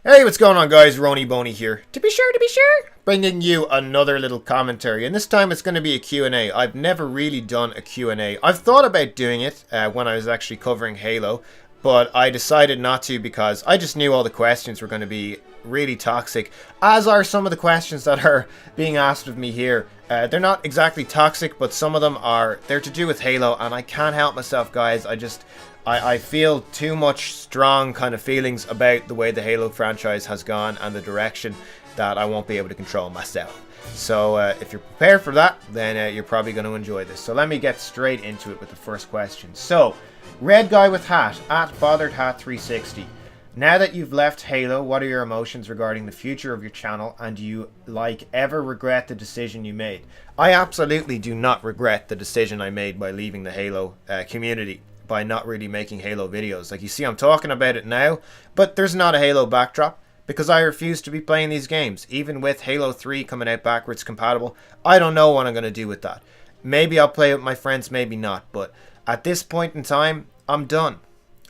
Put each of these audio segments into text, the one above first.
Hey, what's going on, guys? Rony Boney here. To be sure, bringing you another little commentary, and this time it's going to be a Q&A. I've never really done a Q&A. I've thought about doing it when I was actually covering Halo, but I decided not to because I just knew all the questions were going to be really toxic, as are some of the questions that are being asked of me here. They're not exactly toxic, but some of them are. They're to do with Halo, and I can't help myself, guys. I feel too much strong kind of feelings about the way the Halo franchise has gone and the direction that I won't be able to control myself. So if you're prepared for that, then you're probably going to enjoy this. So let me get straight into it with the first question. So, Red Guy with Hat, at BotheredHat360. Now that you've left Halo, what are your emotions regarding the future of your channel, and do you, ever regret the decision you made? I absolutely do not regret the decision I made by leaving the Halo community, by not really making Halo videos. Like, you see, I'm talking about it now, but there's not a Halo backdrop, because I refuse to be playing these games. Even with Halo 3 coming out backwards compatible, I don't know what I'm going to do with that. Maybe I'll play with my friends, maybe not, but at this point in time, I'm done.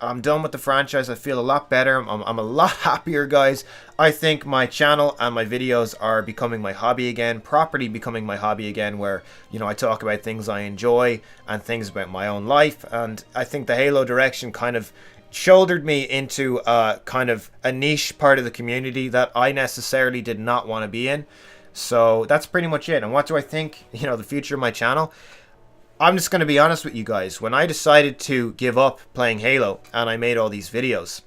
I'm done with the franchise. I feel a lot better. I'm a lot happier, guys. I think my channel and my videos are becoming my hobby again, properly becoming my hobby again, where, you know, I talk about things I enjoy and things about my own life. And I think the Halo direction kind of shouldered me into kind of a niche part of the community that I necessarily did not want to be in. So that's pretty much it. And what do I think, you know, the future of my channel? I'm just going to be honest with you guys. When I decided to give up playing Halo and I made all these videos,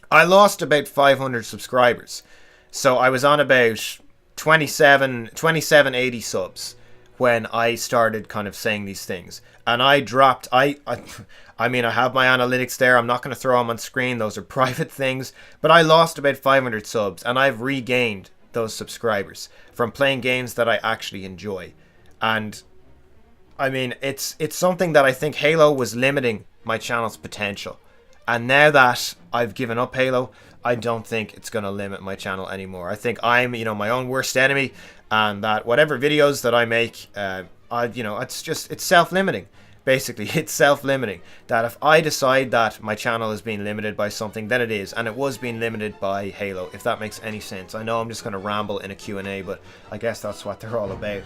I lost about 500 subscribers. So I was on about 2780 subs when I started kind of saying these things. And I dropped, I mean, I have my analytics there. I'm not going to throw them on screen. Those are private things. But I lost about 500 subs, and I've regained those subscribers from playing games that I actually enjoy. And I mean, it's something that I think Halo was limiting my channel's potential. And now that I've given up Halo, I don't think it's going to limit my channel anymore. I think I'm, you know, my own worst enemy, and that whatever videos that I make, it's self-limiting. Basically, it's self-limiting. That if I decide that my channel is being limited by something, then it is. And it was being limited by Halo, if that makes any sense. I know I'm just going to ramble in a Q&A, but I guess that's what they're all about.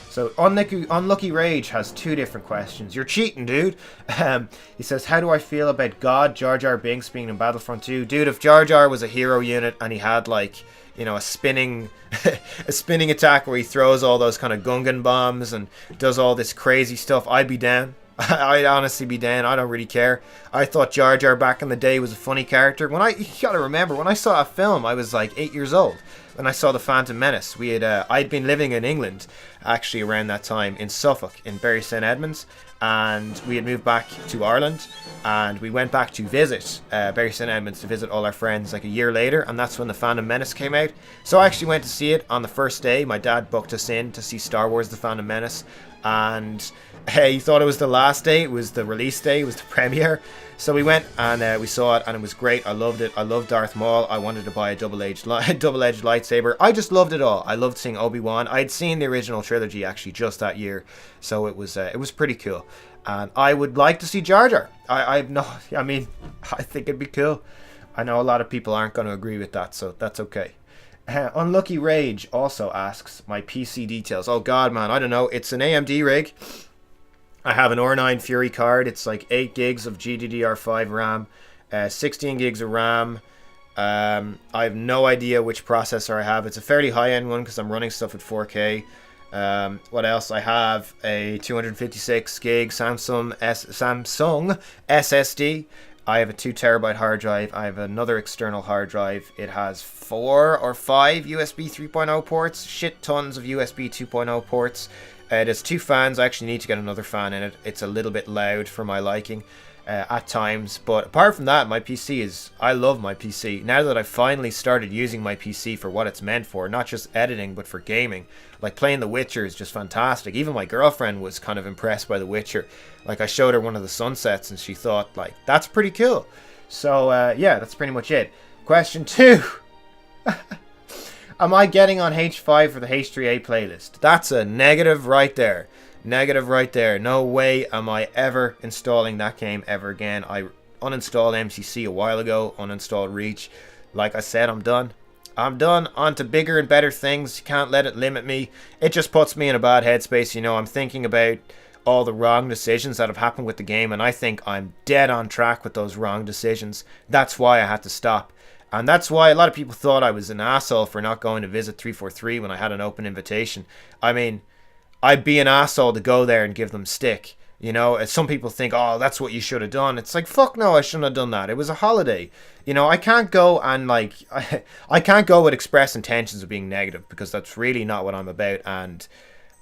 So, Unlucky Rage has two different questions. You're cheating, dude. He says, how do I feel about God Jar Jar Binks being in Battlefront 2? Dude, if Jar Jar was a hero unit and he had, like, you know, a spinning attack where he throws all those kind of Gungan bombs and does all this crazy stuff, I'd be down. I'd honestly be down. I don't really care. I thought Jar Jar back in the day was a funny character. You gotta remember, when I saw a film, I was like 8 years old. When I saw The Phantom Menace, I'd been living in England, actually around that time, in Suffolk, in Bury St Edmunds, and we had moved back to Ireland, and we went back to visit Bury St Edmunds to visit all our friends like a year later, and that's when The Phantom Menace came out. So I actually went to see it on the first day. My dad booked us in to see Star Wars The Phantom Menace, and he thought it was the last day. It was the release day. It was the premiere. So we went and we saw it, and it was great. I loved it. I loved Darth Maul. I wanted to buy a double-edged lightsaber. I just loved it all. I loved seeing Obi-Wan. I'd seen the original trilogy actually just that year, so it was pretty cool. And I would like to see Jar Jar. I think it'd be cool. I know a lot of people aren't going to agree with that, so that's okay. Unlucky Rage also asks my PC details. Oh god, man, I don't know. It's an AMD rig. I have an R9 Fury card. It's like 8 gigs of GDDR5 RAM, 16 gigs of RAM. I have no idea which processor I have. It's a fairly high-end one because I'm running stuff at 4K. What else? I have a 256 gig Samsung SSD. I have a 2 terabyte hard drive. I have another external hard drive. It has 4 or 5 USB 3.0 ports, shit tons of USB 2.0 ports. There's 2 fans. I actually need to get another fan in it. It's a little bit loud for my liking at times. But apart from that, my PC is... I love my PC. Now that I've finally started using my PC for what it's meant for, not just editing, but for gaming. Like, playing The Witcher is just fantastic. Even my girlfriend was kind of impressed by The Witcher. Like, I showed her one of the sunsets, and she thought, like, that's pretty cool. So, yeah, that's pretty much it. Question 2. Am I getting on H5 for the H3A playlist? That's a negative right there. Negative right there. No way am I ever installing that game ever again. I uninstalled MCC a while ago, uninstalled Reach. like I said, I'm done. I'm done. On to bigger and better things. You can't let it limit me. It just puts me in a bad headspace. You know, I'm thinking about all the wrong decisions that have happened with the game, and I think I'm dead on track with those wrong decisions. That's why I had to stop. And that's why a lot of people thought I was an asshole for not going to visit 343 when I had an open invitation. I mean, I'd be an asshole to go there and give them stick. You know, as some people think, oh, that's what you should have done. It's like, fuck no, I shouldn't have done that. It was a holiday. You know, I can't go and like, I can't go with express intentions of being negative, because that's really not what I'm about. And,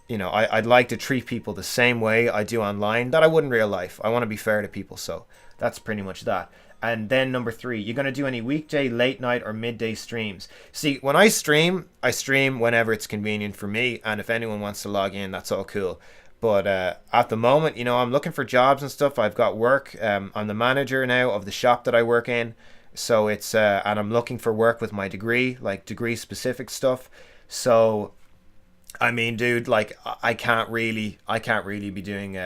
you know, I'd like to treat people the same way I do online that I would in real life. I want to be fair to people. So that's pretty much that. And then number 3, you're going to do any weekday, late night, or midday streams? See, when I stream whenever it's convenient for me. And if anyone wants to log in, that's all cool. But at the moment, you know, I'm looking for jobs and stuff. I've got work. I'm the manager now of the shop that I work in. So it's, and I'm looking for work with my degree, like degree specific stuff. So, I mean, dude, like I can't really be doing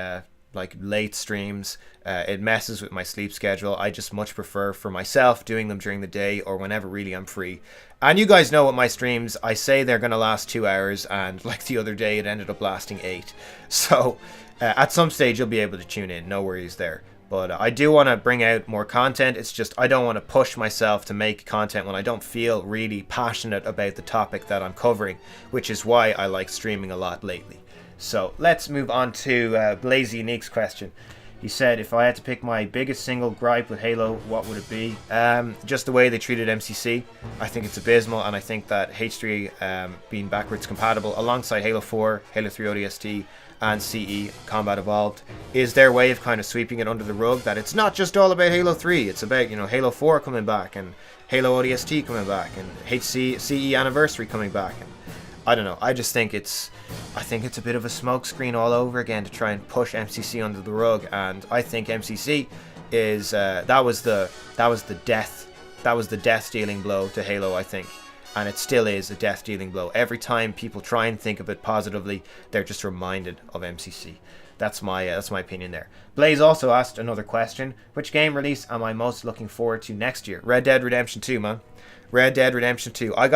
like late streams. It messes with my sleep schedule. I just much prefer for myself doing them during the day or whenever really I'm free. And you guys know what my streams, I say they're going to last 2 hours, and like the other day it ended up lasting 8. So at some stage you'll be able to tune in, no worries there. But I do want to bring out more content. It's just I don't want to push myself to make content when I don't feel really passionate about the topic that I'm covering, which is why I like streaming a lot lately. So let's move on to Blazy Unique's question. He said, if I had to pick my biggest single gripe with Halo, what would it be? Just the way they treated MCC. I think it's abysmal, and I think that H3 being backwards compatible alongside Halo 4, Halo 3 ODST, and CE, Combat Evolved, is their way of kind of sweeping it under the rug, that it's not just all about Halo 3, it's about, you know, Halo 4 coming back, and Halo ODST coming back, and CE Anniversary coming back, and I don't know, I think it's a bit of a smokescreen all over again to try and push MCC under the rug. And I think MCC is that was the death dealing blow to Halo, I think, and it still is a death dealing blow. Every time people try and think of it positively, they're just reminded of MCC. That's my opinion there. Blaze also asked another question: which game release am I most looking forward to next year? Red Dead Redemption 2, man. Red Dead Redemption 2. I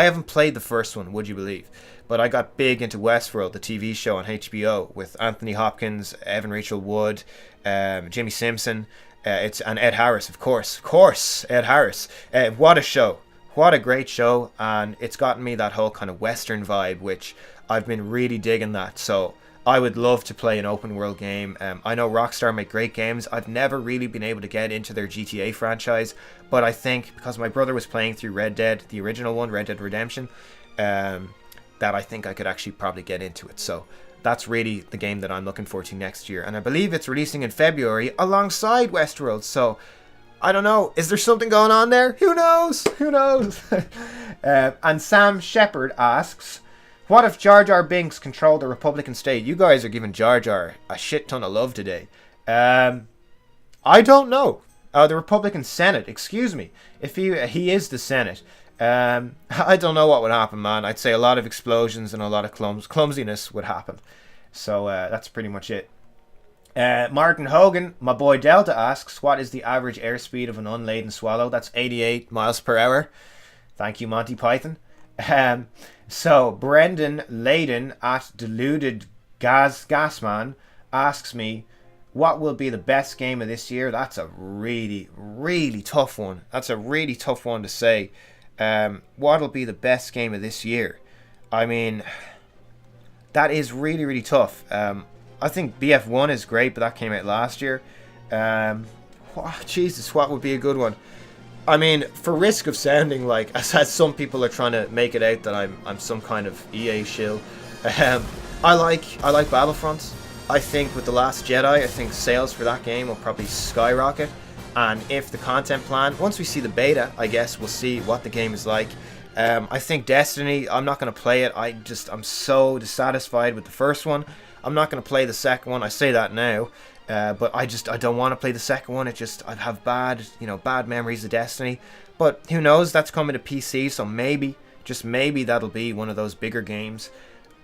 haven't played the first one, would you believe? But I got big into Westworld, the TV show on HBO, with Anthony Hopkins, Evan Rachel Wood, Jimmy Simpson, and Ed Harris, of course, Ed Harris. What a show. What a great show, and it's gotten me that whole kind of Western vibe, which I've been really digging that. So I would love to play an open world game. I know Rockstar make great games. I've never really been able to get into their GTA franchise, but I think because my brother was playing through Red Dead, the original one, Red Dead Redemption, that I think I could actually probably get into it. So that's really the game that I'm looking forward to next year. And I believe it's releasing in February alongside Westworld. So I don't know. Is there something going on there? Who knows? And Sam Shepard asks, what if Jar Jar Binks controlled the Republican state? You guys are giving Jar Jar a shit ton of love today. I don't know. The Republican Senate, excuse me. If he is the Senate. I don't know what would happen, man. I'd say a lot of explosions and a lot of clumsiness would happen. So that's pretty much it. Martin Hogan, my boy Delta, asks, what is the average airspeed of an unladen swallow? That's 88 miles per hour. Thank you, Monty Python. So Brendan Layden at Deluded Gasman asks me, what will be the best game of this year? That's a really, really tough one. That's a really tough one to say. What'll be the best game of this year? I mean, that is really, really tough. I think BF1 is great, but that came out last year. Jesus, what would be a good one? I mean, for risk of sounding like, as some people are trying to make it out that I'm some kind of EA shill, I like Battlefront. I think with The Last Jedi, I think sales for that game will probably skyrocket. And if the content plan, once we see the beta, I guess we'll see what the game is like. I think Destiny, I'm not going to play it. I'm so dissatisfied with the first one. I'm not going to play the second one. I say that now. But I don't want to play the second one. I have bad memories of Destiny. But who knows? That's coming to PC, so maybe, just maybe, that'll be one of those bigger games.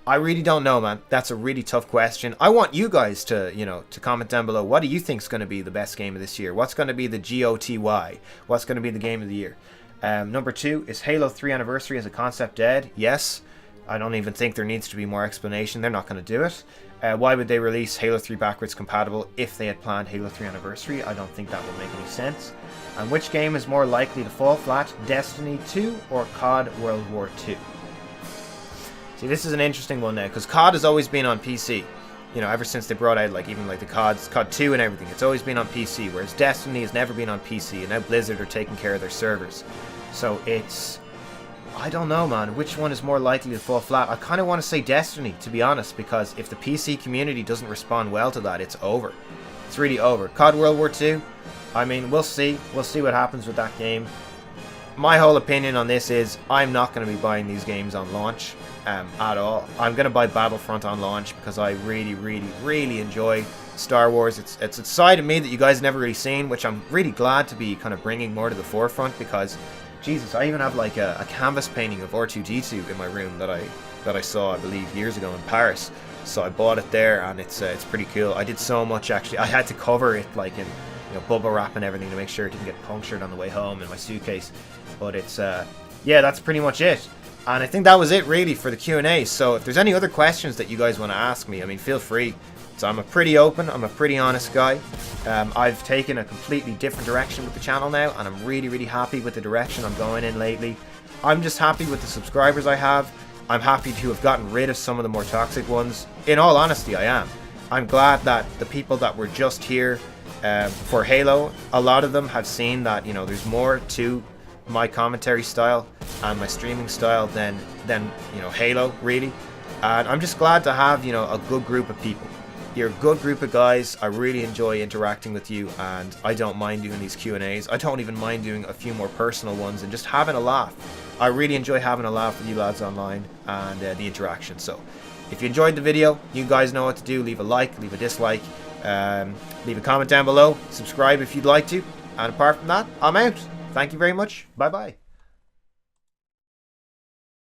I really don't know, man. That's a really tough question. I want you guys to comment down below. What do you think is going to be the best game of this year? What's going to be the GOTY? What's going to be the game of the year? Number 2, is Halo 3 Anniversary as a concept dead? Yes. I don't even think there needs to be more explanation. They're not going to do it. Why would they release Halo 3 backwards compatible if they had planned Halo 3 Anniversary? I don't think that would make any sense. And which game is more likely to fall flat, Destiny 2 or COD World War 2? See, this is an interesting one now, because COD has always been on PC. You know, ever since they brought out, like, even like the COD 2 and everything, it's always been on PC, whereas Destiny has never been on PC, and now Blizzard are taking care of their servers. So it's... I don't know, man, which one is more likely to fall flat? I kind of want to say Destiny, to be honest, because if the PC community doesn't respond well to that, it's over. It's really over. COD World War 2, I mean, we'll see. We'll see what happens with that game. My whole opinion on this is I'm not going to be buying these games on launch at all. I'm going to buy Battlefront on launch because I really, really, really enjoy Star Wars. It's a side of me that you guys have never really seen, which I'm really glad to be kind of bringing more to the forefront because, Jesus, I even have like a canvas painting of R2-D2 in my room that I saw, I believe, years ago in Paris. So I bought it there, and it's pretty cool. I did so much, actually. I had to cover it like in, you know, bubble wrap and everything to make sure it didn't get punctured on the way home in my suitcase. But it's yeah, that's pretty much it. And I think that was it really for the Q&A. So if there's any other questions that you guys want to ask me, I mean, feel free. So I'm a pretty open, I'm a pretty honest guy. I've taken a completely different direction with the channel now, and I'm really, really happy with the direction I'm going in lately. I'm just happy with the subscribers I have. I'm happy to have gotten rid of some of the more toxic ones. In all honesty, I am. I'm glad that the people that were just here for Halo, a lot of them have seen that, you know, there's more to my commentary style and my streaming style than you know, Halo, really. And I'm just glad to have, you know, a good group of people. You're a good group of guys. I really enjoy interacting with you, and I don't mind doing these Q&As. I don't even mind doing a few more personal ones and just having a laugh. I really enjoy having a laugh with you lads online and the interaction. So if you enjoyed the video, you guys know what to do. Leave a like, leave a dislike, leave a comment down below, subscribe if you'd like to. And apart from that, I'm out. Thank you very much. Bye bye.